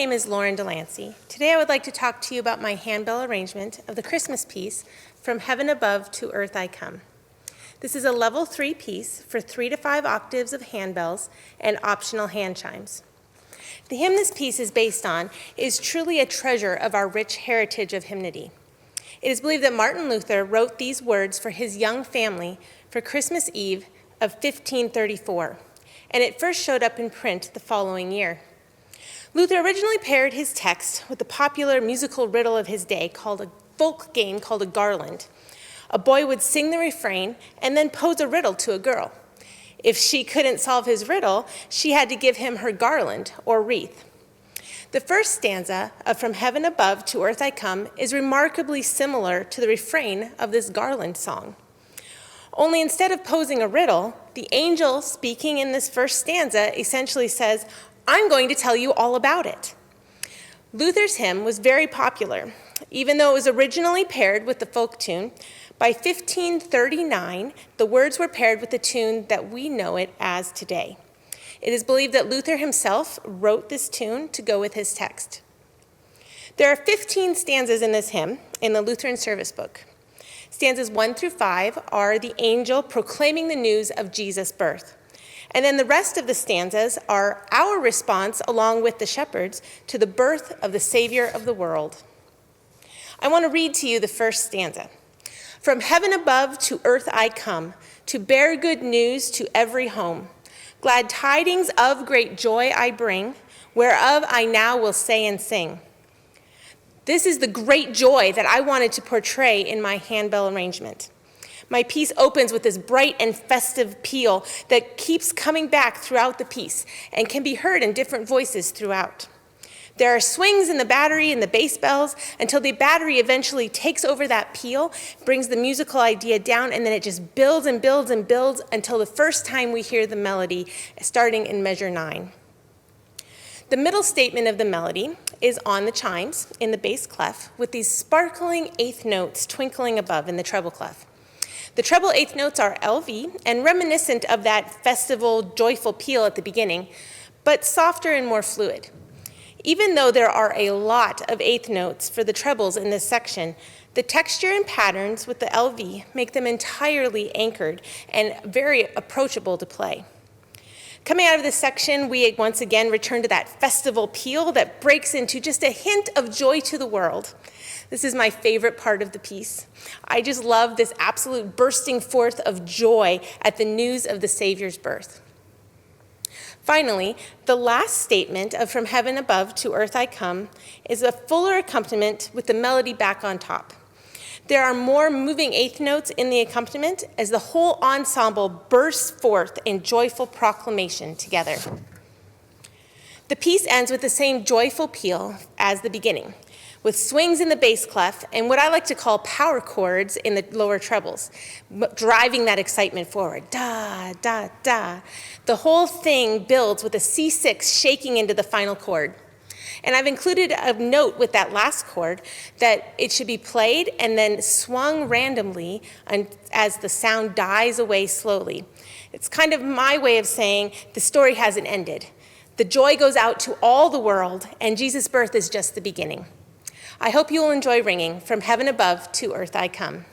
name is Lauran Delancy. Today I would like to talk to you about my handbell arrangement of the Christmas piece, From Heaven Above to Earth I Come. This is a level 3 piece for 3 to 5 octaves of handbells and optional hand chimes. The hymn this piece is based on is truly a treasure of our rich heritage of hymnody. It is believed that Martin Luther wrote these words for his young family for Christmas Eve of 1534, and it first showed up in print the following year. Luther originally paired his text with the popular musical riddle of his day called a folk game called a garland. A boy would sing the refrain and then pose a riddle to a girl. If she couldn't solve his riddle, she had to give him her garland or wreath. The first stanza of From Heaven Above to Earth I Come is remarkably similar to the refrain of this garland song. Only instead of posing a riddle, the angel speaking in this first stanza essentially says, "I'm going to tell you all about it." Luther's hymn was very popular. Even though it was originally paired with the folk tune, by 1539, the words were paired with the tune that we know it as today. It is believed that Luther himself wrote this tune to go with his text. There are 15 stanzas in this hymn in the Lutheran service book. Stanzas 1 through 5 are the angel proclaiming the news of Jesus' birth. And then the rest of the stanzas are our response, along with the shepherds, to the birth of the Savior of the world. I want to read to you the first stanza. From heaven above to earth I come, to bear good news to every home. Glad tidings of great joy I bring, whereof I now will say and sing. This is the great joy that I wanted to portray in my handbell arrangement. My piece opens with this bright and festive peal that keeps coming back throughout the piece and can be heard in different voices throughout. There are swings in the battery and the bass bells until the battery eventually takes over that peal, brings the musical idea down, and then it just builds and builds and builds until the first time we hear the melody, starting in measure 9. The middle statement of the melody is on the chimes in the bass clef with these sparkling eighth notes twinkling above in the treble clef. The treble eighth notes are LV and reminiscent of that festival, joyful peal at the beginning, but softer and more fluid. Even though there are a lot of eighth notes for the trebles in this section, the texture and patterns with the LV make them entirely anchored and very approachable to play. Coming out of this section, we once again return to that festival peal that breaks into just a hint of joy to the world. This is my favorite part of the piece. I just love this absolute bursting forth of joy at the news of the Savior's birth. Finally, the last statement of From Heaven Above to Earth I Come is a fuller accompaniment with the melody back on top. There are more moving eighth notes in the accompaniment as the whole ensemble bursts forth in joyful proclamation together. The piece ends with the same joyful peal as the beginning, with swings in the bass clef and what I like to call power chords in the lower trebles, driving that excitement forward. Da, da, da. The whole thing builds with a C6 shaking into the final chord. And I've included a note with that last chord that it should be played and then swung randomly as the sound dies away slowly. It's kind of my way of saying the story hasn't ended. The joy goes out to all the world, and Jesus' birth is just the beginning. I hope you will enjoy ringing From Heaven Above to Earth I Come.